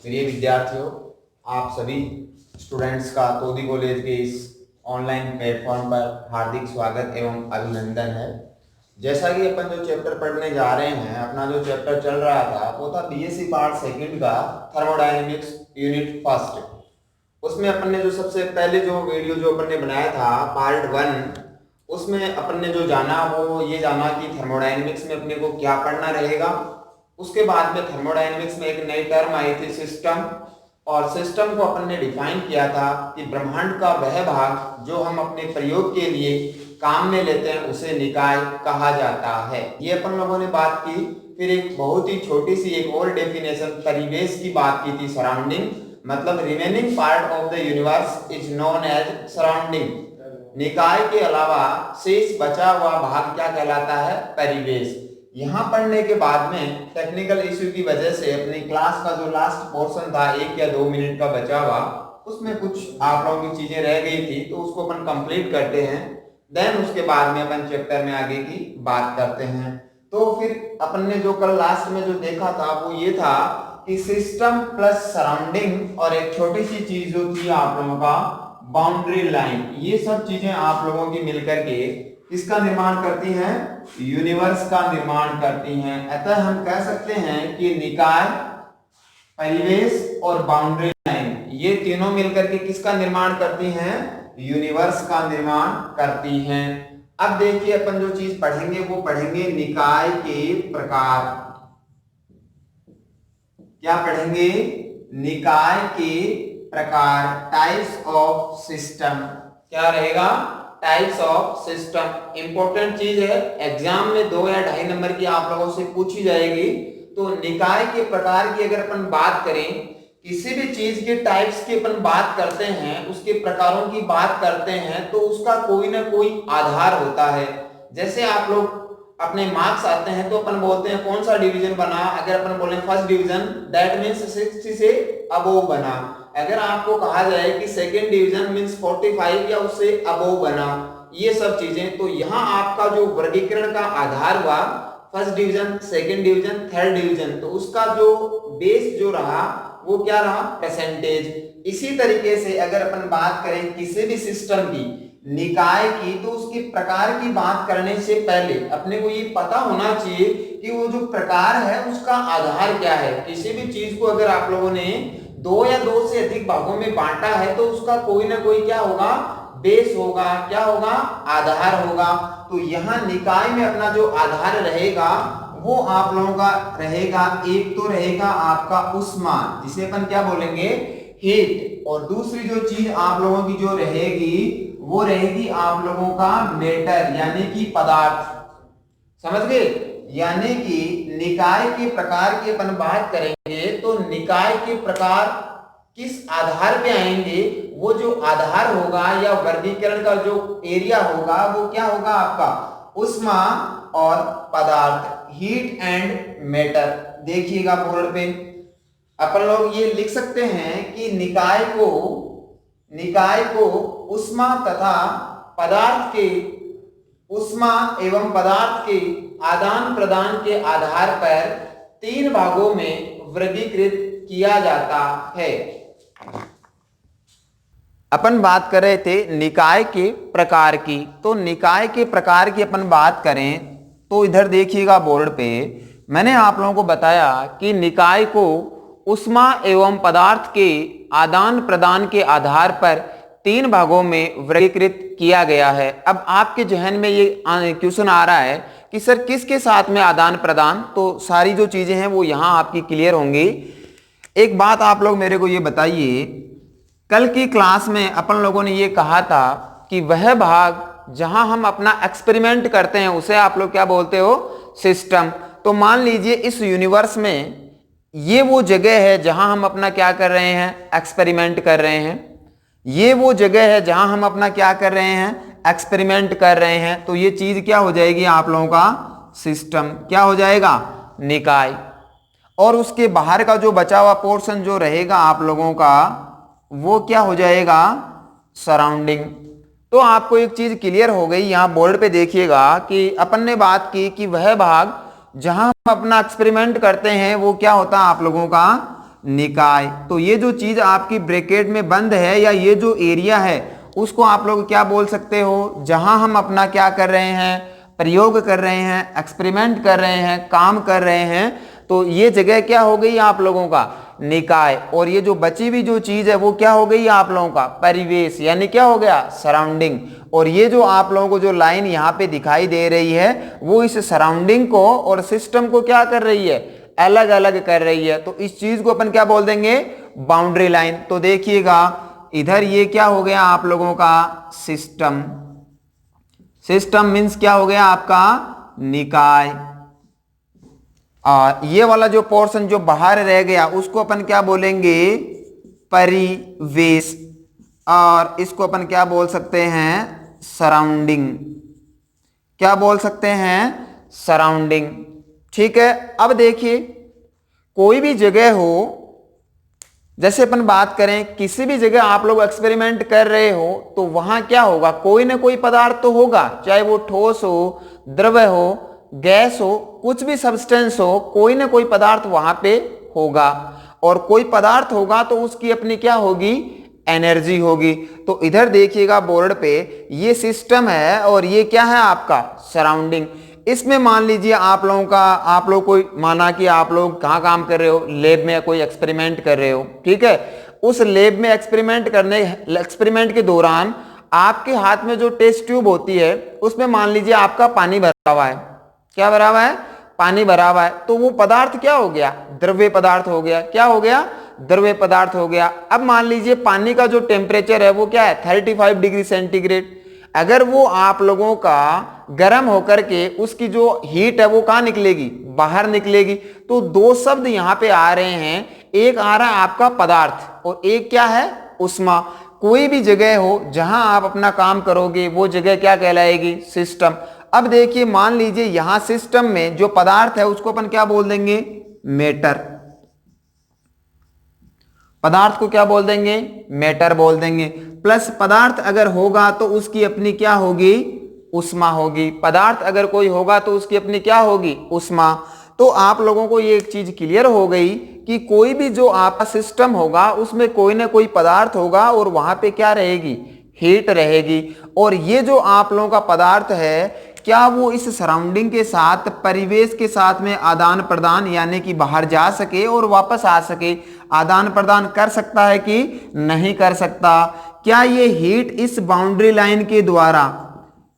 प्रिय विद्यार्थियों, आप सभी स्टूडेंट्स का तोदी कॉलेज के इस ऑनलाइन प्लेटफॉर्म पर हार्दिक स्वागत एवं अभिनंदन है। जैसा कि अपन जो चैप्टर पढ़ने जा रहे हैं, अपना जो चैप्टर चल रहा था वो था बीएससी पार्ट सेकंड का थर्मोडायनेमिक्स यूनिट फर्स्ट। उसमें अपन ने जो सबसे पहले जो वीडियो जो अपन ने बनाया था पार्ट 1, उसमें अपन ने जो जाना वो ये जाना कि थर्मोडायनेमिक्स में अपने को क्या पढ़ना रहेगा। उसके बाद में थर्मोडायनेमिक्स में एक नई टर्म आई थी सिस्टम, और सिस्टम को अपन ने डिफाइन किया था कि ब्रह्मांड का वह भाग जो हम अपने प्रयोग के लिए काम में लेते हैं उसे निकाय कहा जाता है। ये अपन लोगों ने बात की। फिर एक बहुत ही छोटी सी एक और डेफिनेशन परिवेश की बात की थी, सराउंडिंग, मतलब remaining part of the universe is known as surrounding. निकाय के अलावा शेष बचा हुआ भाग क्या कहलाता है? परिवेश। यहाँ पढ़ने के बाद में टेक्निकल इश्यू की वजह से अपनी क्लास का जो लास्ट पोर्शन था 1 या 2 मिनट का बचा हुआ, उसमें कुछ आप लोगों की चीजें रह गई थी, तो उसको अपन कंप्लीट करते हैं। देन उसके बाद में अपन चैप्टर में आगे की बात करते हैं। तो फिर अपन ने जो कल लास्ट में जो देखा था वो ये था कि सिस्टम प्लस सराउंडिंग और एक छोटी सी चीज जो थी आप लोगों का बाउंड्री लाइन, ये सब चीजें आप लोगों की मिलकर के किसका निर्माण करती हैं? यूनिवर्स का निर्माण करती हैं। अतः हम कह सकते हैं कि निकाय, परिवेश और बाउंड्री लाइन, ये तीनों मिलकर के किसका निर्माण करती हैं? यूनिवर्स का निर्माण करती हैं। अब देखिए अपन जो चीज पढ़ेंगे वो पढ़ेंगे निकाय के प्रकार। क्या पढ़ेंगे? निकाय के प्रकार, टाइप्स ऑफ सिस्टम। क्या रहेगा? Types of system. इंपॉर्टेंट चीज है, एग्जाम में 2 या 2.5 नंबर की आप लोगों से पूछी जाएगी। तो निकाय के प्रकार की अगर अपन बात करें, किसी भी चीज के टाइप्स की अपन बात करते हैं, उसके प्रकारों की बात करते हैं, तो उसका कोई ना कोई आधार होता है। जैसे आप लोग अपने मार्क्स आते हैं तो अपन बोलते हैं कौन सा डिवीजन बना। अगर अपन बोले फर्स्ट डिवीजन, दैट मींस 60 से अबोव बना। अगर आपको कहा जाए कि सेकंड डिवीजन मींस 45 या उससे अबोव बना, ये सब चीजें। तो यहाँ आपका जो वर्गीकरण का आधार हुआ first division, second division, third division, तो उसका जो बेस जो रहा वो क्या रहा? परसेंटेज। इसी तरीके से अगर अपन बात करें किसी भी सिस्टम की निकाय की, तो उसके प्रकार की बात करने से पहले अपने को ये पता होना चाहिए कि वो जो प्रकार है उसका आधार क्या है। किसी भी चीज को अगर आप लोगों ने 2 या 2 से अधिक भागों में बांटा है तो उसका कोई ना कोई क्या होगा? बेस होगा। क्या होगा? आधार होगा। तो यहाँ निकाय में अपना जो आधार रहेगा वो आप लोगों का रहेगा, एक तो रहेगा आपका उष्मा, जिसे अपन क्या बोलेंगे? हीट। और दूसरी जो चीज आप लोगों की जो रहेगी वो रहेगी आप लोगों का मैटर, यानी कि पदार्थ। समझ गए? यानी कि निकाय के प्रकार की अपन बात करेंगे तो निकाय के प्रकार किस आधार पे आएंगे? वो जो आधार होगा या वर्गीकरण का जो एरिया होगा वो क्या होगा आपका? उष्मा और पदार्थ, हीट एंड मैटर। देखिएगा बोर्ड पे अपन लोग ये लिख सकते हैं कि निकाय को उष्मा तथा पदार्थ के उष्मा एवं पदार्थ के आदान प्रदान के आधार पर 3 भागों में वर्गीकृत किया जाता है। अपन बात कर रहे थे निकाय के प्रकार की, तो निकाय के प्रकार की अपन बात करें तो इधर देखिएगा बोर्ड पे मैंने आप लोगों को बताया कि निकाय को उष्मा एवं पदार्थ के आदान प्रदान के आधार पर 3 भागों में वर्गीकृत किया गया है। अब आपके जहन में ये क्वेश्चन आ रहा है कि सर किसके साथ में आदान प्रदान? तो सारी जो चीजें हैं वो यहाँ आपकी क्लियर होंगी। एक बात आप लोग मेरे को ये बताइए, कल की क्लास में अपन लोगों ने ये कहा था कि वह भाग जहां हम अपना एक्सपेरिमेंट करते हैं उसे आप लोग क्या बोलते हो? सिस्टम। तो मान लीजिए इस यूनिवर्स में ये वो जगह है जहां हम अपना क्या कर रहे हैं? एक्सपेरिमेंट कर रहे हैं। ये वो जगह है जहां हम अपना क्या कर रहे हैं? एक्सपेरिमेंट कर रहे हैं। तो ये चीज क्या हो जाएगी आप लोगों का? सिस्टम। क्या हो जाएगा? निकाय। और उसके बाहर का जो बचा हुआ पोर्शन जो रहेगा आप लोगों का वो क्या हो जाएगा? सराउंडिंग। तो आपको एक चीज क्लियर हो गई। यहां बोर्ड पे देखिएगा कि अपन ने बात की कि वह भाग जहां हम अपना एक्सपेरिमेंट करते हैं वो क्या होता है आप लोगों का? निकाय। तो ये जो चीज आपकी ब्रैकेट में बंद है या ये जो एरिया है उसको आप लोग क्या बोल सकते हो, जहां हम अपना क्या कर रहे हैं, प्रयोग कर रहे हैं, एक्सपेरिमेंट कर रहे हैं, काम कर रहे हैं, तो ये जगह क्या हो गई आप लोगों का निकाय। और ये जो बची हुई जो चीज है वो क्या हो गई आप लोगों का परिवेश, यानी क्या हो गया सराउंडिंग। और ये जो आप लोगों को जो लाइन यहाँ पे दिखाई दे रही है वो इस सराउंडिंग को और सिस्टम को क्या कर रही है, अलग अलग कर रही है। तो इस चीज को अपन क्या बोल देंगे, बाउंड्री लाइन। तो देखिएगा इधर ये क्या हो गया आप लोगों का सिस्टम, सिस्टम मीन्स क्या हो गया आपका निकाय। और ये वाला जो पोर्शन जो बाहर रह गया उसको अपन क्या बोलेंगे परिवेश, और इसको अपन क्या बोल सकते हैं सराउंडिंग, क्या बोल सकते हैं सराउंडिंग। ठीक है, अब देखिए कोई भी जगह हो, जैसे अपन बात करें किसी भी जगह आप लोग एक्सपेरिमेंट कर रहे हो तो वहां क्या होगा, कोई ना कोई पदार्थ तो होगा, चाहे वो ठोस हो, द्रव हो, गैस हो, कुछ भी सब्सटेंस हो, कोई ना कोई पदार्थ वहां पे होगा। और कोई पदार्थ होगा तो उसकी अपनी क्या होगी एनर्जी होगी। तो इधर देखिएगा बोर्ड पे ये सिस्टम है और ये क्या है आपका सराउंडिंग। इसमें मान लीजिए आप लोगों का, आप लोग कोई माना कि आप लोग कहाँ काम कर रहे हो, लैब में कोई एक्सपेरिमेंट कर रहे हो, ठीक है। उस लैब में एक्सपेरिमेंट के दौरान आपके हाथ में जो टेस्ट ट्यूब होती है उसमें मान लीजिए आपका पानी भरा हुआ है, क्या भरा हुआ है पानी भरा हुआ है। तो वो पदार्थ क्या हो गया, द्रव्य पदार्थ हो गया, क्या हो गया द्रव्य पदार्थ हो गया। अब मान लीजिए पानी का जो टेम्परेचर है वो क्या है 35 डिग्री सेंटीग्रेड। अगर वो आप लोगों का गर्म होकर के उसकी जो हीट है वो कहां निकलेगी, बाहर निकलेगी। तो दो शब्द यहां पे आ रहे हैं, एक आ रहा है आपका पदार्थ और एक क्या है उष्मा। कोई भी जगह हो जहां आप अपना काम करोगे वो जगह क्या कहलाएगी सिस्टम। अब देखिए मान लीजिए यहां सिस्टम में जो पदार्थ है उसको अपन क्या बोल देंगे मैटर, पदार्थ को क्या बोल देंगे मैटर बोल देंगे। प्लस पदार्थ अगर होगा तो उसकी अपनी क्या होगी उष्मा होगी, पदार्थ अगर कोई होगा तो उसकी अपनी क्या होगी उष्मा। तो आप लोगों को ये एक चीज क्लियर हो गई कि कोई भी जो आपका सिस्टम होगा उसमें कोई ना कोई पदार्थ होगा और वहां पे क्या रहेगी हीट रहेगी। और ये जो आप लोगों का पदार्थ है क्या वो इस सराउंडिंग के साथ परिवेश के साथ में आदान प्रदान यानी कि बाहर जा सके और वापस आ सके, आदान प्रदान कर सकता है कि नहीं कर सकता। क्या ये हीट इस बाउंड्री लाइन के द्वारा,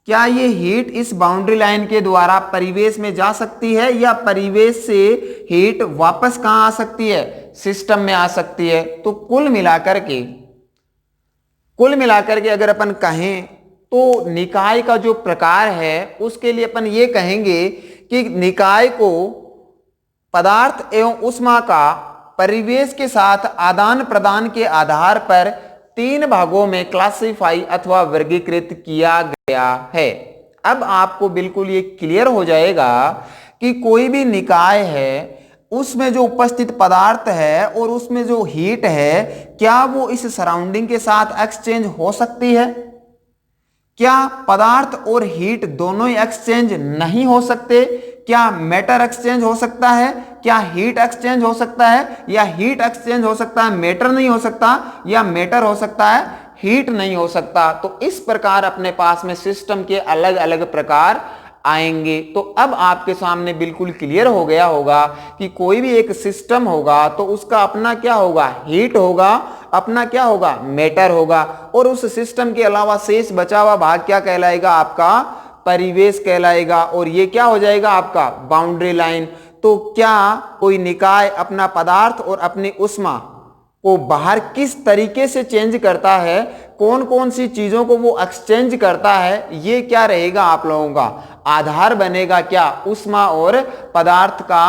क्या ये हीट इस बाउंड्री लाइन के द्वारा परिवेश में जा सकती है या परिवेश से हीट वापस कहां आ सकती है सिस्टम में आ सकती है। तो कुल मिलाकर के अगर अपन कहें तो निकाय का जो प्रकार है उसके लिए अपन ये कहेंगे कि निकाय को पदार्थ एवं उष्मा का परिवेश के साथ आदान प्रदान के आधार पर 3 भागों में क्लासिफाई अथवा वर्गीकृत किया गया है। अब आपको बिल्कुल ये क्लियर हो जाएगा कि कोई भी निकाय है उसमें जो उपस्थित पदार्थ है और उसमें जो हीट है क्या वो इस सराउंडिंग के साथ एक्सचेंज हो सकती है। क्या पदार्थ और हीट दोनों ही एक्सचेंज नहीं हो सकते, क्या मैटर एक्सचेंज हो सकता है, क्या हीट एक्सचेंज हो सकता है, या हीट एक्सचेंज हो सकता है मैटर नहीं हो सकता, या मैटर हो सकता है हीट नहीं हो सकता। तो इस प्रकार अपने पास में सिस्टम के अलग अलग प्रकार आएंगे। तो अब आपके सामने बिल्कुल क्लियर हो गया होगा कि कोई भी एक सिस्टम होगा तो उसका अपना क्या होगा हीट होगा, अपना क्या होगा मैटर होगा, और उस सिस्टम के अलावा शेष बचा हुआ भाग क्या कहलाएगा आपका परिवेश कहलाएगा, और ये क्या हो जाएगा आपका बाउंड्री लाइन। तो क्या कोई निकाय अपना पदार्थ और अपनी उष्मा को बाहर किस तरीके से चेंज करता है, कौन कौन सी चीजों को वो एक्सचेंज करता है, ये क्या रहेगा आप लोगों का आधार बनेगा, क्या उष्मा और पदार्थ का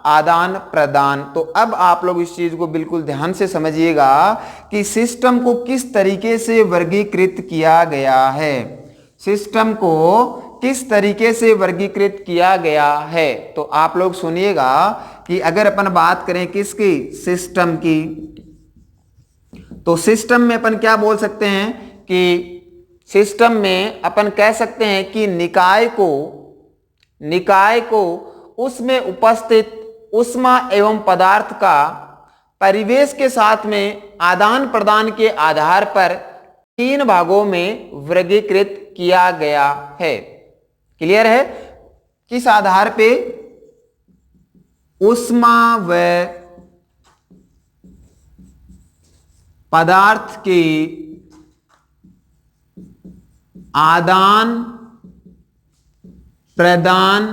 आदान प्रदान। तो अब आप लोग इस चीज को बिल्कुल ध्यान से समझिएगा कि सिस्टम को किस तरीके से वर्गीकृत किया गया है, सिस्टम को किस तरीके से वर्गीकृत किया गया है। तो आप लोग सुनिएगा कि अगर अपन बात करें किसकी सिस्टम की, तो सिस्टम में अपन क्या बोल सकते हैं कि सिस्टम में अपन कह सकते हैं कि निकाय को उसमें उपस्थित उष्मा एवं पदार्थ का परिवेश के साथ में आदान प्रदान के आधार पर 3 भागों में वर्गीकृत किया गया है। क्लियर है? किस आधार पे? ऊष्मा व पदार्थ के आदान प्रदान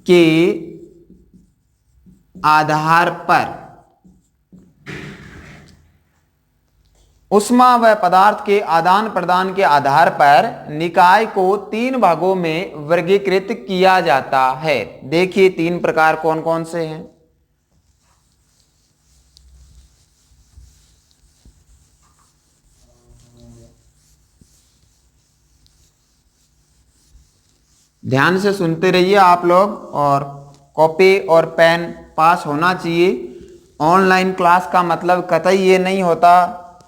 के आधार पर, ऊष्मा व पदार्थ के आदान प्रदान के आधार पर निकाय को 3 भागों में वर्गीकृत किया जाता है। देखिए 3 प्रकार कौन कौन से हैं। ध्यान से सुनते रहिए आप लोग, और कॉपी और पेन पास होना चाहिए। ऑनलाइन क्लास का मतलब कतई ये नहीं होता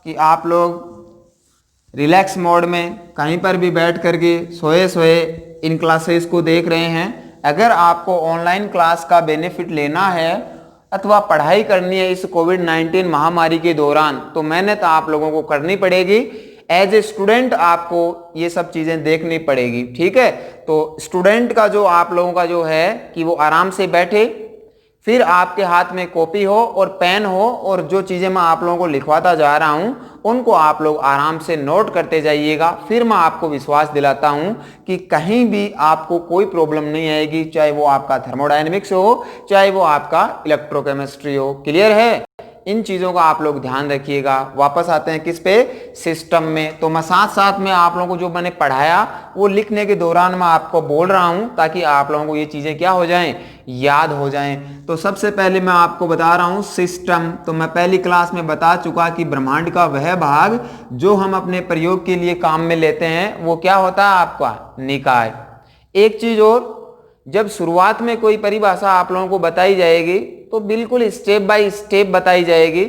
कि आप लोग रिलैक्स मोड में कहीं पर भी बैठ करके सोए सोए इन क्लासेस को देख रहे हैं। अगर आपको ऑनलाइन क्लास का बेनिफिट लेना है अथवा पढ़ाई करनी है इस कोविड-19 महामारी के दौरान, तो मेहनत आप लोगों को करनी पड़ेगी। एज ए स्टूडेंट आपको ये सब चीजें देखनी पड़ेगी। ठीक है? तो स्टूडेंट का जो आप लोगों का जो है कि वो आराम से बैठे, फिर आपके हाथ में कॉपी हो और पेन हो, और जो चीजें मैं आप लोगों को लिखवाता जा रहा हूं उनको आप लोग आराम से नोट करते जाइएगा। फिर मैं आपको विश्वास दिलाता हूं कि कहीं भी आपको कोई प्रॉब्लम नहीं आएगी, चाहे वो आपका थर्मोडायनेमिक्स हो, चाहे वो आपका इलेक्ट्रोकेमिस्ट्री हो। क्लियर है? इन चीजों का आप लोग ध्यान रखिएगा। वापस आते हैं किस पे? सिस्टम में। तो मैं साथ साथ में आप लोगों को जो मैंने पढ़ाया वो लिखने के दौरान मैं आपको बोल रहा हूं, ताकि आप लोगों को ये चीजें क्या हो जाएं, याद हो जाएं। तो सबसे पहले मैं आपको बता रहा हूं सिस्टम। तो मैं पहली क्लास में बता चुका कि ब्रह्मांड का वह भाग जो हम अपने प्रयोग के लिए काम में लेते हैं वो क्या होता है आपका? निकाय। एक चीज और, जब शुरुआत में कोई परिभाषा आप लोगों को बताई जाएगी तो बिल्कुल स्टेप बाय स्टेप बताई जाएगी,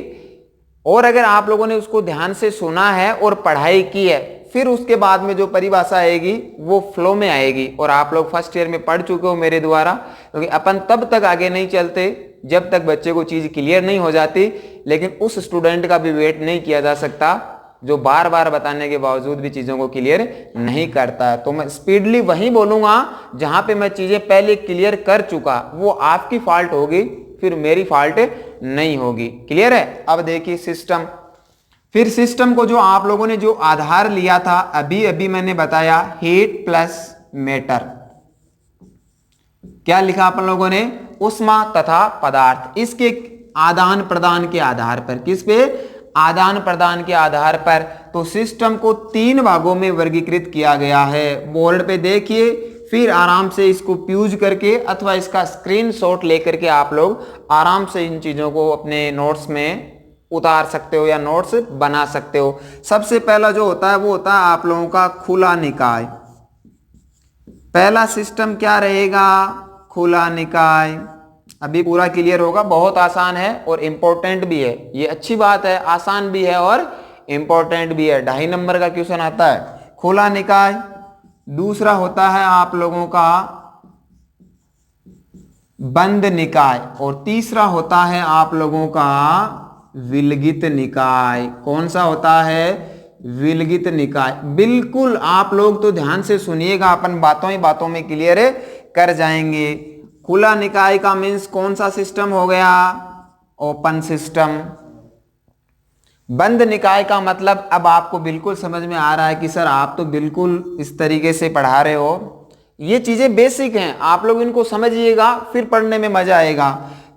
और अगर आप लोगों ने उसको ध्यान से सुना है और पढ़ाई की है, फिर उसके बाद में जो परिभाषा आएगी वो फ्लो में आएगी। और आप लोग फर्स्ट ईयर में पढ़ चुके हो मेरे द्वारा, क्योंकि अपन तब तक आगे नहीं चलते जब तक बच्चे को चीज क्लियर नहीं हो जाती। लेकिन उस स्टूडेंट का भी वेट नहीं किया जा सकता जो बार बार बताने के बावजूद भी चीजों को क्लियर नहीं करता है। तो मैं स्पीडली वहीं बोलूंगा जहां पे मैं चीजें पहले क्लियर कर चुका। वो आपकी फॉल्ट होगी, फिर मेरी फॉल्ट नहीं होगी। क्लियर है? अब देखिए सिस्टम। फिर सिस्टम को जो आप लोगों ने जो आधार लिया था अभी अभी मैंने बताया, हीट प्लस मैटर। क्या लिखा अपन लोगों ने? ऊष्मा तथा पदार्थ। इसके आदान प्रदान के आधार पर, किस पे? आदान प्रदान के आधार पर। तो सिस्टम को 3 भागों में वर्गीकृत किया गया है। बोर्ड पे देखिए, फिर आराम से इसको प्यूज करके अथवा इसका स्क्रीनशॉट लेकर के आप लोग आराम से इन चीजों को अपने नोट्स में उतार सकते हो या नोट्स बना सकते हो। सबसे पहला जो होता है वो होता है आप लोगों का खुला निकाय। पहला सिस्टम क्या रहेगा? खुला निकाय। अभी पूरा क्लियर होगा। बहुत आसान है और इंपॉर्टेंट भी है। ये अच्छी बात है, आसान भी है और इंपॉर्टेंट भी है। 2.5 नंबर का क्वेश्चन आता है। खुला निकाय। दूसरा होता है आप लोगों का बंद निकाय, और तीसरा होता है आप लोगों का विलगित निकाय। कौन सा होता है? विलगित निकाय। बिल्कुल आप लोग तो ध्यान से सुनिएगा, अपन बातों ही बातों में क्लियर कर जाएंगे। खुला निकाय का मीन्स कौन सा सिस्टम हो गया? Open system. बंद निकाय का मतलब अब आपको बिल्कुल समझ में आ रहा है कि सर आप तो बिल्कुल इस तरीके से पढ़ा रहे हो। ये चीजें बेसिक हैं, आप लोग इनको समझिएगा, फिर पढ़ने में मजा आएगा।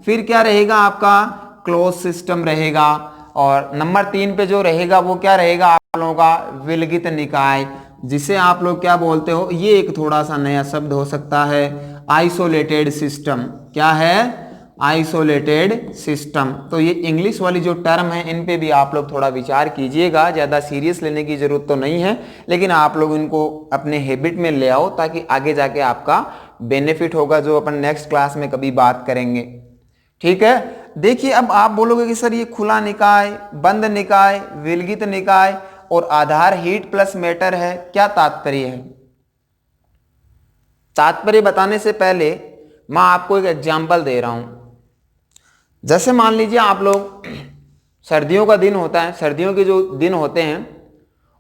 फिर क्या रहेगा आपका? क्लोज सिस्टम रहेगा। और नंबर 3 पे जो रहेगा वो क्या रहेगा आप लोगों का? विलगित निकाय, जिसे आप लोग क्या बोलते हो? ये एक थोड़ा सा नया शब्द हो सकता है, आइसोलेटेड सिस्टम। क्या है? Isolated system. तो ये इंग्लिश वाली जो टर्म है इन पे भी आप लोग थोड़ा विचार कीजिएगा। ज़्यादा सीरियस लेने की जरूरत तो नहीं है, लेकिन आप लोग इनको अपने हैबिट में ले आओ ताकि आगे जाके आपका बेनिफिट होगा, जो अपन नेक्स्ट क्लास में कभी बात करेंगे। ठीक है? देखिए अब आप बोलोगे कि सर ये खुला निकाय, बंद निकाय, विलगित निकाय और आधार हीट प्लस मैटर है, क्या तात्पर्य है? तात्पर्य बताने से पहले मैं आपको एक एग्जाम्पल दे रहा हूं। जैसे मान लीजिए आप लोग सर्दियों का दिन होता है, सर्दियों के जो दिन होते हैं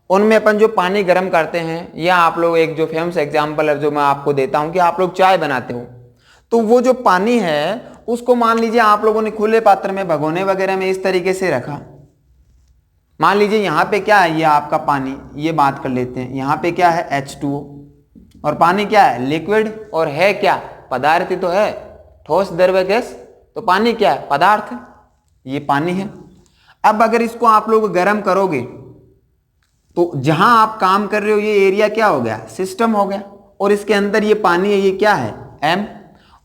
उनमें अपन जो पानी गर्म करते हैं, या आप लोग एक जो फेमस एग्जांपल है जो मैं आपको देता हूं कि आप लोग चाय बनाते हो, तो वो जो पानी है उसको मान लीजिए आप लोगों ने खुले पात्र में भगोने वगैरह में इस तरीके से रखा। मान लीजिए यहाँ पे क्या है, ये आपका पानी, ये बात कर लेते हैं, यहाँ पे क्या है H2O, और पानी क्या है लिक्विड, और है क्या पदार्थ ही तो है, ठोस द्रव्य गैस, तो पानी क्या है पदार्थ, ये पानी है। अब अगर इसको आप लोग गर्म करोगे तो जहां आप काम कर रहे हो ये एरिया क्या हो गया, सिस्टम हो गया, और इसके अंदर ये पानी है, ये क्या है M,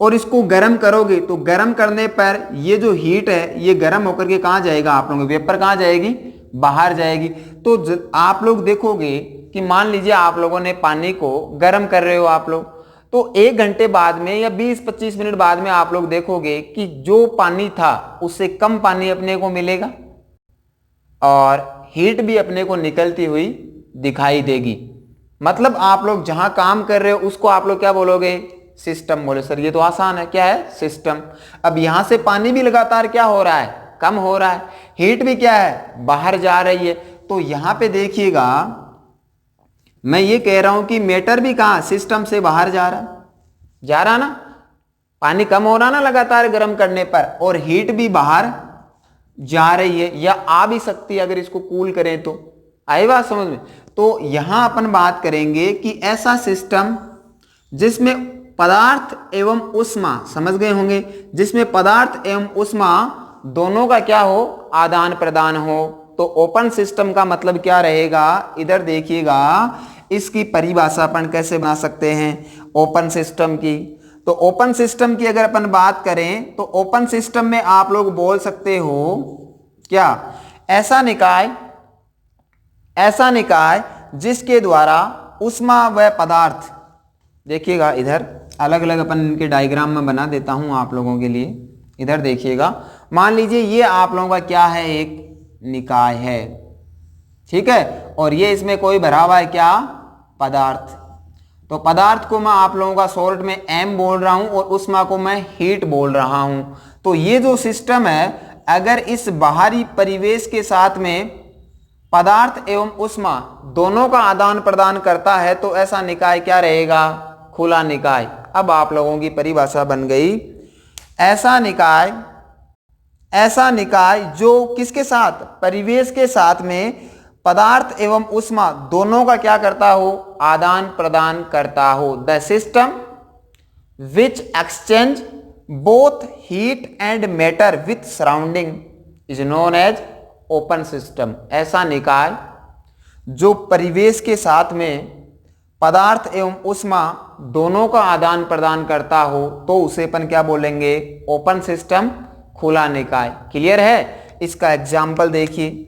और इसको गर्म करोगे तो गर्म करने पर ये जो हीट है ये गर्म होकर के कहाँ जाएगा, आप लोगों की वेपर कहाँ जाएगी, बाहर जाएगी। तो आप लोग देखोगे कि मान लीजिए आप लोगों ने पानी को गर्म कर रहे हो आप लोग, तो 1 घंटे बाद में या 20-25 मिनट बाद में आप लोग देखोगे कि जो पानी था उससे कम पानी अपने को मिलेगा और हीट भी अपने को निकलती हुई दिखाई देगी। मतलब आप लोग जहां काम कर रहे हो उसको आप लोग क्या बोलोगे, सिस्टम बोले। सर ये तो आसान है, क्या है सिस्टम। अब यहां से पानी भी लगातार क्या हो रहा है, कम हो रहा है, हीट भी क्या है बाहर जा रही है। तो यहां पे देखिएगा मैं ये कह रहा हूं कि मैटर भी कहां सिस्टम से बाहर जा रहा ना, पानी कम हो रहा ना लगातार गर्म करने पर, और हीट भी बाहर जा रही है या आ भी सकती है अगर इसको कूल करें तो। आई बात समझ में। तो यहां अपन बात करेंगे कि ऐसा सिस्टम जिसमें पदार्थ एवं उष्मा, समझ गए होंगे, जिसमें पदार्थ एवं उष्मा दोनों का क्या हो, आदान प्रदान हो। तो ओपन सिस्टम का मतलब क्या रहेगा, इधर देखिएगा, इसकी परिभाषा अपन कैसे बना सकते हैं ओपन सिस्टम की। तो ओपन सिस्टम की अगर अपन बात करें तो ओपन सिस्टम में आप लोग बोल सकते हो क्या, ऐसा निकाय जिसके द्वारा उष्मा व पदार्थ, देखिएगा इधर अलग अलग अपन इनके डायग्राम में बना देता हूं आप लोगों के लिए। इधर देखिएगा, मान लीजिए ये आप लोगों का क्या है, एक निकाय है, ठीक है, और ये इसमें कोई भरा हुआ है क्या, पदार्थ। तो पदार्थ को मैं आप लोगों का शॉर्ट में M बोल रहा हूं और उष्मा को मैं हीट बोल रहा हूं। तो ये जो सिस्टम है अगर इस बाहरी परिवेश के साथ में पदार्थ एवं उष्मा दोनों का आदान प्रदान करता है तो ऐसा निकाय क्या रहेगा, खुला निकाय। अब आप लोगों की परिभाषा बन गई, ऐसा निकाय जो किसके साथ, परिवेश के साथ में पदार्थ एवं उष्मा दोनों का क्या करता हो, आदान प्रदान करता हो। The system which exchange both heat and matter with surrounding is known as open system. ऐसा निकाय जो परिवेश के साथ में पदार्थ एवं उष्मा दोनों का आदान प्रदान करता हो तो उसे अपन क्या बोलेंगे, ओपन सिस्टम, खुला निकाय। क्लियर है। इसका एग्जाम्पल देखिए,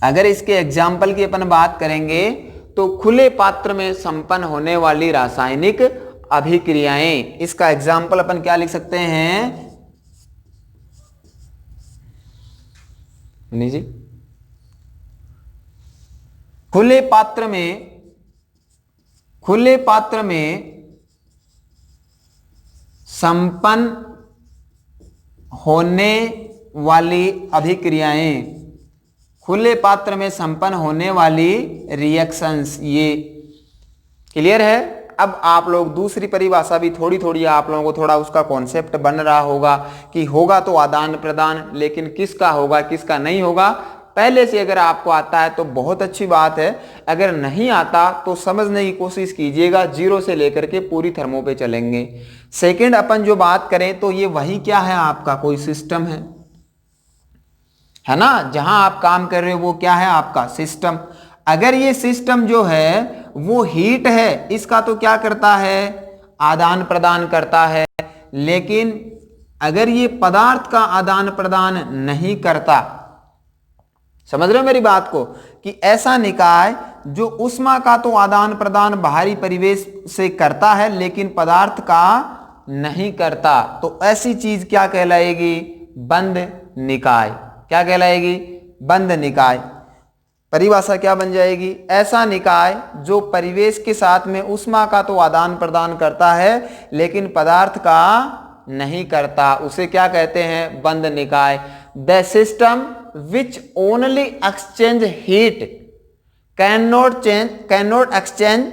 अगर इसके एग्जाम्पल की अपन बात करेंगे तो खुले पात्र में संपन्न होने वाली रासायनिक अभिक्रियाएं, इसका एग्जाम्पल अपन क्या लिख सकते हैं, जी, खुले पात्र में संपन्न होने वाली अभिक्रियाएं, खुले पात्र में संपन्न होने वाली रिएक्शंस, ये क्लियर है। अब आप लोग दूसरी परिभाषा भी थोड़ी थोड़ी आप लोगों को थोड़ा उसका कॉन्सेप्ट बन रहा होगा कि होगा तो आदान प्रदान, लेकिन किसका होगा किसका नहीं होगा। पहले से अगर आपको आता है तो बहुत अच्छी बात है, अगर नहीं आता तो समझने की कोशिश कीजिएगा। जीरो से लेकर के पूरी थर्मो पे चलेंगे। सेकंड अपन जो बात करें तो ये वही क्या है, आपका कोई सिस्टम है ना, जहां आप काम कर रहे हो वो क्या है आपका सिस्टम। अगर ये सिस्टम जो है वो हीट है, इसका तो क्या करता है, आदान प्रदान करता है, लेकिन अगर ये पदार्थ का आदान प्रदान नहीं करता, समझ रहे हो मेरी बात को, कि ऐसा निकाय जो उष्मा का तो आदान प्रदान बाहरी परिवेश से करता है लेकिन पदार्थ का नहीं करता, तो ऐसी चीज क्या कहलाएगी, बंद निकाय। क्या कहलाएगी, बंद निकाय। परिभाषा क्या बन जाएगी, ऐसा निकाय जो परिवेश के साथ में उष्मा का तो आदान प्रदान करता है लेकिन पदार्थ का नहीं करता, उसे क्या कहते हैं, बंद निकाय। The system which only exchange heat cannot exchange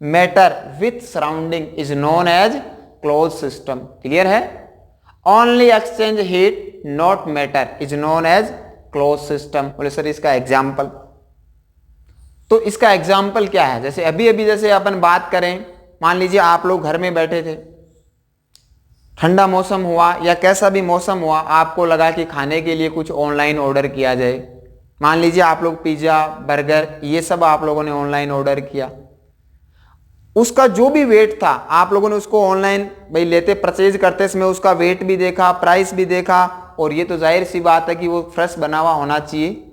matter with surrounding is known as close system. Clear है? Only exchange heat not matter is known as close system. बोले सर इसका एग्जाम्पल, तो इसका एग्जाम्पल क्या है? जैसे अभी अभी जैसे अपन बात करें, मान लीजिए आप लोग घर में बैठे थे, ठंडा मौसम हुआ या कैसा भी मौसम हुआ, आपको लगा कि खाने के लिए कुछ ऑनलाइन ऑर्डर किया जाए। मान लीजिए आप लोग पिज्ज़ा, बर्गर ये सब आप लोगों ने ऑनलाइन ऑर्डर किया। उसका जो भी वेट था आप लोगों ने उसको ऑनलाइन भाई लेते परचेज करते समय उसका वेट भी देखा, प्राइस भी देखा, और ये तो जाहिर सी बात है कि वो फ्रेश बना हुआ होना चाहिए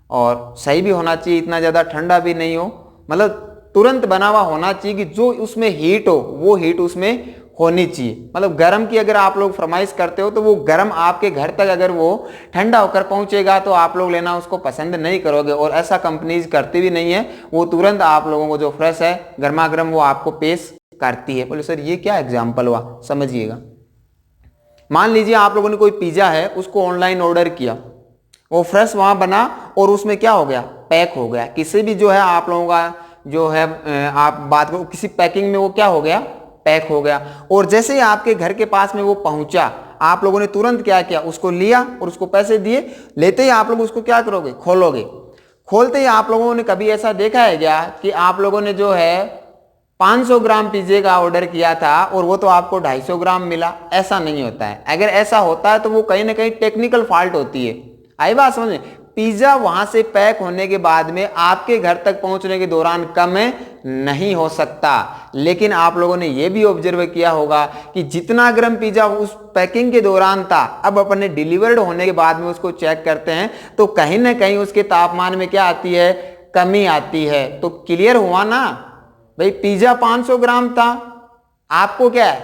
और सही भी होना चाहिए, इतना ज़्यादा ठंडा भी नहीं हो, मतलब तुरंत बना हुआ होना चाहिए कि जो उसमें हीट हो वो हीट उसमें होनी चाहिए। मतलब गर्म की अगर आप लोग फरमाइश करते हो तो वो गर्म आपके घर तक अगर वो ठंडा होकर पहुंचेगा तो आप लोग लेना उसको पसंद नहीं करोगे, और ऐसा कंपनीज करती भी नहीं है। वो तुरंत आप लोगों को जो फ्रेश है गर्मा गर्म वो आपको पेश करती है। बोले सर ये क्या एग्जाम्पल हुआ, समझिएगा। मान लीजिए आप लोगों ने कोई पिज्जा है उसको ऑनलाइन ऑर्डर किया, वो फ्रेश वहां बना और उसमें क्या हो गया, पैक हो गया। किसी भी जो है आप लोगों का जो है आप बात करो किसी पैकिंग में वो क्या हो गया, पैक हो गया, और जैसे ही आपके घर के पास में वो पहुंचा आप लोगों ने तुरंत क्या किया, उसको लिया और उसको पैसे दिए। लेते ही आप लोग उसको क्या करोगे, खोलोगे। खोलते ही आप लोगों ने कभी ऐसा देखा है क्या कि आप लोगों ने जो है 500 ग्राम पिज्जे का ऑर्डर किया था और वो तो आपको 250 ग्राम मिला? ऐसा नहीं होता है। अगर ऐसा होता है तो वो कहीं ना कहीं टेक्निकल फॉल्ट होती है। आई बात समझ में? पिज्जा वहां से पैक होने के बाद में आपके घर तक पहुंचने के दौरान कम नहीं हो सकता। लेकिन आप लोगों ने यह भी ऑब्जर्व किया होगा कि जितना गर्म पिज्जा उस पैकिंग के दौरान था, अब अपने डिलीवर्ड होने के बाद में उसको चेक करते हैं तो कहीं ना कहीं उसके तापमान में क्या आती है, कमी आती है। तो क्लियर हुआ ना भाई, पिज्जा 500 ग्राम था, आपको क्या है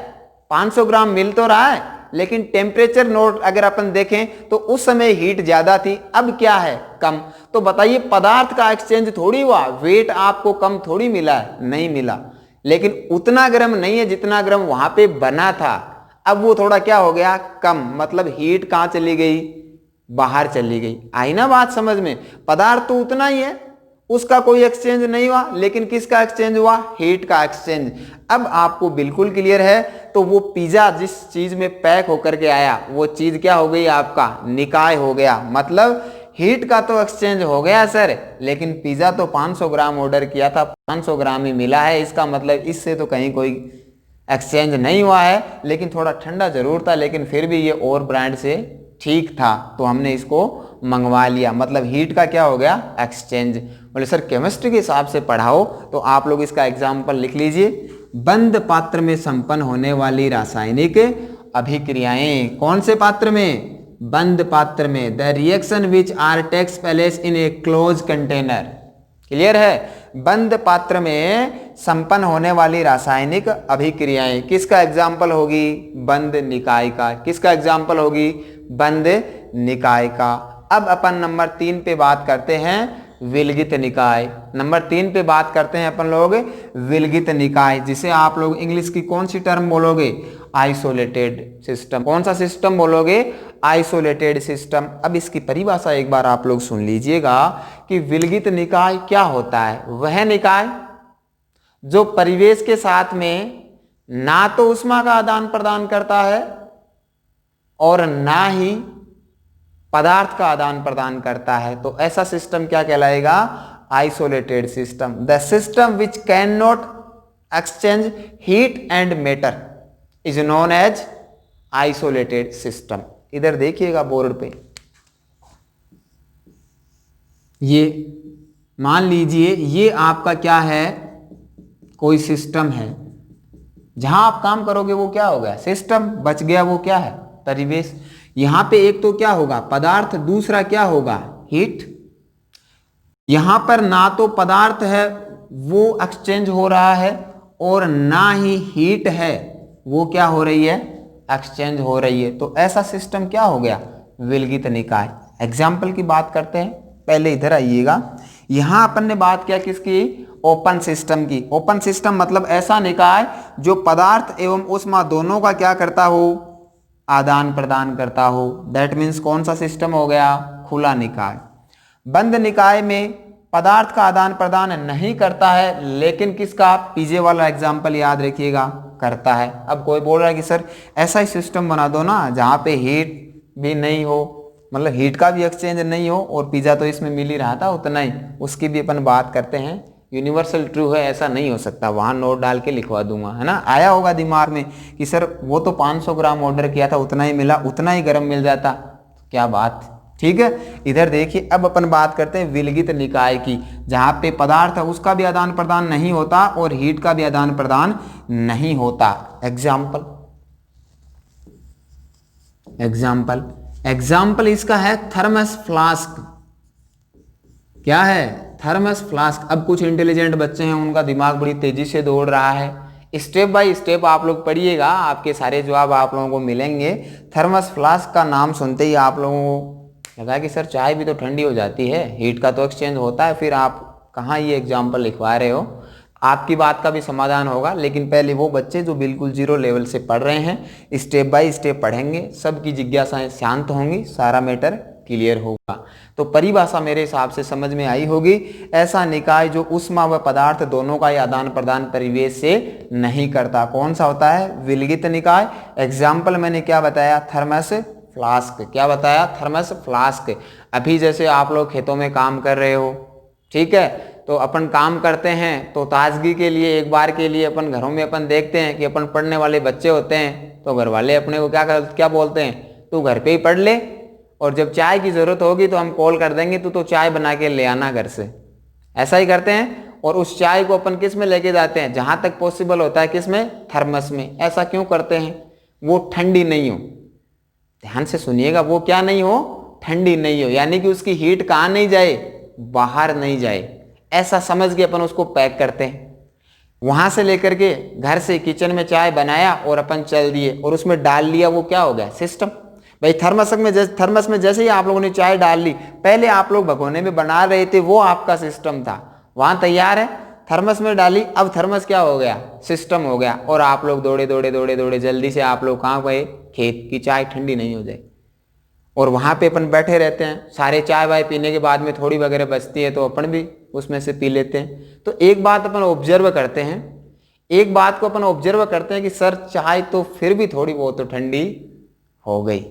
500 ग्राम मिल तो रहा है, लेकिन टेम्परेचर नोट अगर अपन देखें तो उस समय हीट ज्यादा थी, अब क्या है, कम। तो बताइए पदार्थ का एक्सचेंज थोड़ी हुआ, वेट आपको कम थोड़ी मिला है, नहीं मिला, लेकिन उतना गर्म नहीं है जितना गर्म वहां पे बना था। अब वो थोड़ा क्या हो गया, कम, मतलब हीट कहां चली गई, बाहर चली गई। आई ना बात समझ में? पदार्थ तो उतना ही है, उसका कोई एक्सचेंज नहीं हुआ, लेकिन किसका एक्सचेंज हुआ, हीट का एक्सचेंज। अब आपको बिल्कुल क्लियर है। तो वो पिज्जा जिस चीज में पैक होकर के आया वो चीज क्या हो गई, आपका निकाय हो गया। मतलब हीट का तो एक्सचेंज हो गया सर, लेकिन पिज्जा तो 500 ग्राम ऑर्डर किया था, 500 ग्राम ही मिला है। इसका मतलब इससे तो कहीं कोई एक्सचेंज नहीं हुआ है, लेकिन थोड़ा ठंडा जरूर था, लेकिन फिर भी ये और ब्रांड से ठीक था तो हमने इसको मंगवा लिया। मतलब हीट का क्या हो गया, एक्सचेंज। बोले सर केमिस्ट्री के हिसाब से पढ़ाओ, तो आप लोग इसका एग्जाम्पल लिख लीजिए। बंद पात्र में संपन्न होने वाली रासायनिक अभिक्रियाएं। कौन से पात्र में, बंद पात्र में। The reaction which are takes place in a close container. Clear है? बंद पात्र में संपन्न होने वाली रासायनिक अभिक्रियाएं। किसका एग्जाम्पल होगी, बंद निकाय का। किसका एग्जाम्पल होगी, बंद निकाय का। अब अपन नंबर 3 पे बात करते हैं, विलगित निकाय। नंबर 3 पे बात करते हैं अपन लोग विलगित निकाय, जिसे आप लोग इंग्लिश की कौन सी टर्म बोलोगे, आइसोलेटेड सिस्टम। कौन सा सिस्टम बोलोगे, आइसोलेटेड सिस्टम। अब इसकी परिभाषा एक बार आप लोग सुन लीजिएगा कि विलगित निकाय क्या होता है। वह निकाय जो परिवेश के साथ में ना तो ऊष्मा का आदान प्रदान करता है और ना ही पदार्थ का आदान प्रदान करता है, तो ऐसा सिस्टम क्या कहलाएगा, isolated system. The system which can not exchange heat and matter is known as isolated system. इधर देखिएगा बोर्ड पे, ये मान लीजिए ये आपका क्या है, कोई सिस्टम है, जहां आप काम करोगे वो क्या हो गया, सिस्टम। बच गया वो क्या है, परिवेश। यहां पे एक तो क्या होगा, पदार्थ, दूसरा क्या होगा, हीट। यहां पर ना तो पदार्थ है वो एक्सचेंज हो रहा है और ना ही हीट है वो क्या हो रही है, एक्सचेंज हो रही है। तो ऐसा सिस्टम क्या हो गया, विलगित निकाय। एग्जाम्पल की बात करते हैं, पहले इधर आइएगा। यहां अपन ने बात किया किसकी, ओपन सिस्टम की। ओपन सिस्टम मतलब ऐसा निकाय जो पदार्थ एवं ऊष्मा दोनों का क्या करता हो, आदान प्रदान करता हो, दैट मीन्स कौन सा सिस्टम हो गया, खुला निकाय। बंद निकाय में पदार्थ का आदान प्रदान नहीं करता है, लेकिन किसका, पीछे वाला एग्जाम्पल याद रखिएगा, करता है। अब कोई बोल रहा है कि सर ऐसा ही सिस्टम बना दो ना जहाँ पे हीट भी नहीं हो, मतलब हीट का भी एक्सचेंज नहीं हो, और पिज्जा तो इसमें मिल ही रहा था उतना ही, उसकी भी अपन बात करते हैं। यूनिवर्सल ट्रू है, ऐसा नहीं हो सकता, वहां नोट डाल के लिखवा दूंगा, है ना। आया होगा दिमाग में कि सर वो तो 500 ग्राम ऑर्डर किया था, उतना ही मिला, उतना ही गर्म मिल जाता, क्या बात, ठीक है। इधर देखिए, अब अपन बात करते हैं विलगित निकाय की, जहां पे पदार्थ है उसका भी आदान प्रदान नहीं होता और हीट का भी आदान प्रदान नहीं होता। एग्जाम्पल इसका है थर्मस फ्लास्क। क्या है, थर्मस फ्लास्क। अब कुछ इंटेलिजेंट बच्चे हैं, उनका दिमाग बड़ी तेजी से दौड़ रहा है, स्टेप बाय स्टेप आप लोग पढ़िएगा, आपके सारे जवाब आप लोगों को मिलेंगे। थर्मस फ्लास्क का नाम सुनते ही आप लोगों को लगा कि सर चाय भी तो ठंडी हो जाती है, हीट का तो एक्सचेंज होता है, फिर आप कहाँ ये एग्जाम्पल लिखवा रहे हो। आपकी बात का भी समाधान होगा, लेकिन पहले वो बच्चे जो बिल्कुल जीरो लेवल से पढ़ रहे हैं, स्टेप बाय स्टेप पढ़ेंगे, सबकी जिज्ञासाएं शांत होंगी, सारा मैटर क्लियर होगा। तो परिभाषा मेरे हिसाब से समझ में आई होगी। ऐसा निकाय जो ऊष्मा व पदार्थ दोनों का ही आदान प्रदान परिवेश से नहीं करता, कौन सा होता है, विलगित निकाय। एग्जाम्पल मैंने क्या बताया, थर्मस फ्लास्क। क्या बताया, थर्मस फ्लास्क। अभी जैसे आप लोग खेतों में काम कर रहे हो, ठीक है, तो अपन काम करते हैं तो ताजगी के लिए, एक बार के लिए अपन घरों में अपन देखते हैं कि अपन पढ़ने वाले बच्चे होते हैं, तो घर वाले अपने को क्या बोलते हैं, तू घर पे ही पढ़ ले, और जब चाय की जरूरत होगी तो हम कॉल कर देंगे, तू तो चाय बना के ले आना घर से। ऐसा ही करते हैं, और उस चाय को अपन किस में लेके जाते हैं, जहां तक पॉसिबल होता है किस में, थर्मस में। ऐसा क्यों करते हैं, वो ठंडी नहीं हो, ध्यान से सुनिएगा, वो क्या नहीं हो, ठंडी नहीं हो, यानी कि उसकी हीट कहाँ नहीं जाए, बाहर नहीं जाए, ऐसा समझ के अपन उसको पैक करते हैं। वहां से लेकर के घर से किचन में चाय बनाया और अपन चल दिए और उसमें डाल लिया, वो क्या हो गया, सिस्टम। भाई थर्मस में जैसे ही आप लोगों ने चाय डाल ली, पहले आप लोग भगोने में बना रहे थे, वो आपका सिस्टम था, वहां तैयार है, थर्मस में डाली, अब थर्मस क्या हो गया, सिस्टम हो गया, और आप लोग दौड़े जल्दी से आप लोग कहाँ गए, खेत, की चाय ठंडी नहीं हो जाए। और वहां पे अपन बैठे रहते हैं, सारे चाय वाय पीने के बाद में थोड़ी वगैरह बचती है तो अपन भी उसमें से पी लेते हैं। तो एक बात अपन ऑब्जर्व करते हैं, एक बात को अपन ऑब्जर्व करते हैं कि सर चाय तो फिर भी थोड़ी बहुत तो ठंडी हो गई,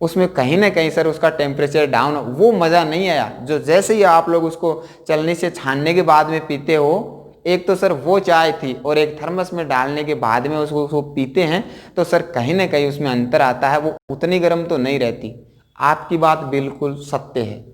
उसमें कहीं ना कहीं सर उसका टेम्परेचर डाउन, वो मज़ा नहीं आया जो जैसे ही आप लोग उसको चलने से छानने के बाद में पीते हो। एक तो सर वो चाय थी, और एक थर्मस में डालने के बाद में उसको पीते हैं, तो सर कहीं ना कहीं उसमें अंतर आता है, वो उतनी गर्म तो नहीं रहती। आपकी बात बिल्कुल सत्य है।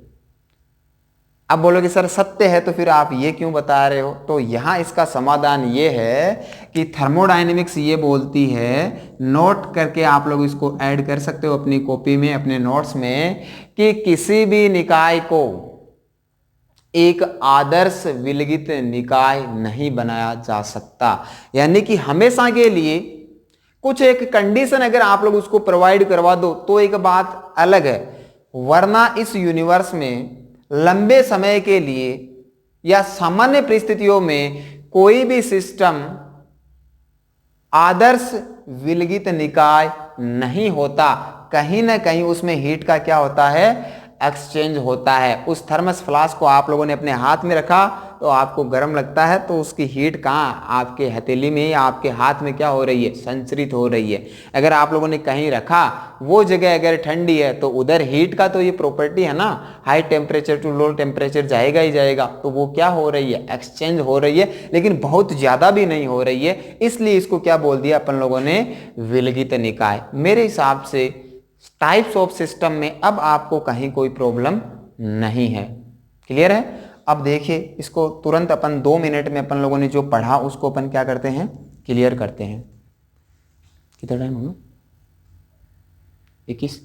अब बोलोगे सर सत्य है तो फिर आप ये क्यों बता रहे हो, तो यहाँ इसका समाधान ये है कि थर्मोडायनेमिक्स ये बोलती है, नोट करके आप लोग इसको ऐड कर सकते हो अपनी कॉपी में, अपने नोट्स में, कि किसी भी निकाय को एक आदर्श विलगित निकाय नहीं बनाया जा सकता। यानी कि हमेशा के लिए कुछ एक कंडीशन अगर आप लोग उसको प्रोवाइड करवा दो तो एक बात अलग है, वरना इस यूनिवर्स में लंबे समय के लिए या सामान्य परिस्थितियों में कोई भी सिस्टम आदर्श विलगित निकाय नहीं होता, कहीं ना कहीं उसमें हीट का क्या होता है, एक्सचेंज होता है। उस थर्मस फ्लास्क को आप लोगों ने अपने हाथ में रखा तो आपको गर्म लगता है, तो उसकी हीट कहाँ, आपके हथेली में या आपके हाथ में क्या हो रही है, संचरित हो रही है। अगर आप लोगों ने कहीं रखा, वो जगह अगर ठंडी है तो उधर हीट का तो ये प्रॉपर्टी है ना, high temperature to low temperature जाएगा ही जाएगा, तो वो क्या हो रही है, एक्सचेंज हो रही है, लेकिन बहुत ज्यादा भी नहीं हो रही है। इसलिए इसको क्या बोल दिया अपन लोगों ने, विलगित निकाय। मेरे हिसाब से टाइप्स ऑफ सिस्टम में अब आपको कहीं कोई प्रॉब्लम नहीं है, क्लियर है। अब देखिए इसको तुरंत अपन 2 मिनट में अपन लोगों ने जो पढ़ा उसको अपन क्या करते हैं, क्लियर करते हैं। कितना टाइम होगा, 21।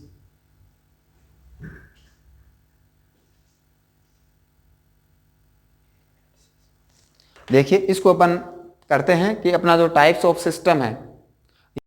देखिए इसको अपन करते हैं कि अपना जो टाइप्स ऑफ सिस्टम है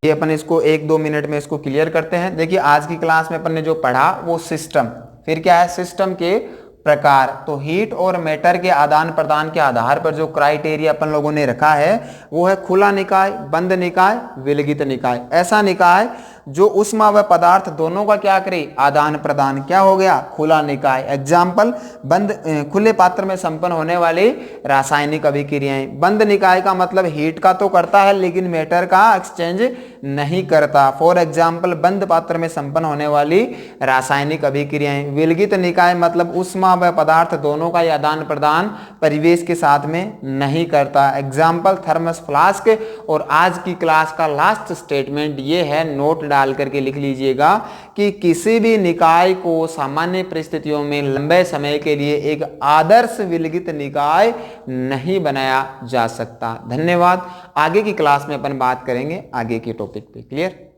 ये अपन इसको 1-2 मिनट में इसको क्लियर करते हैं। देखिए आज की क्लास में अपन ने जो पढ़ा वो सिस्टम, फिर क्या है, सिस्टम के प्रकार। तो हीट और मैटर के आदान प्रदान के आधार पर जो क्राइटेरिया अपन लोगों ने रखा है वो है खुला निकाय, बंद निकाय, विलगित निकाय। ऐसा निकाय जो ऊष्मा व पदार्थ दोनों का क्या करे, आदान प्रदान, क्या हो गया, खुला निकाय। एग्जाम्पल, बंद खुले पात्र में संपन्न होने वाली रासायनिक अभिक्रियाएं। बंद निकाय का मतलब हीट का तो करता है लेकिन मैटर का एक्सचेंज नहीं करता। फॉर एग्जाम्पल, बंद पात्र में संपन्न होने वाली रासायनिक अभिक्रियाएं। विलगित निकाय मतलब ऊष्मा व पदार्थ दोनों का आदान प्रदान परिवेश के साथ में नहीं करता। Example, thermos flask. और आज की क्लास का लास्ट स्टेटमेंट ये है, नोट डाल करके लिख लीजिएगा कि किसी भी निकाय को सामान्य परिस्थितियों में लंबे समय के लिए एक आदर्श विलगित निकाय नहीं बनाया जा सकता। धन्यवाद। आगे की क्लास में अपन बात करेंगे आगे के टॉपिक पे। क्लियर।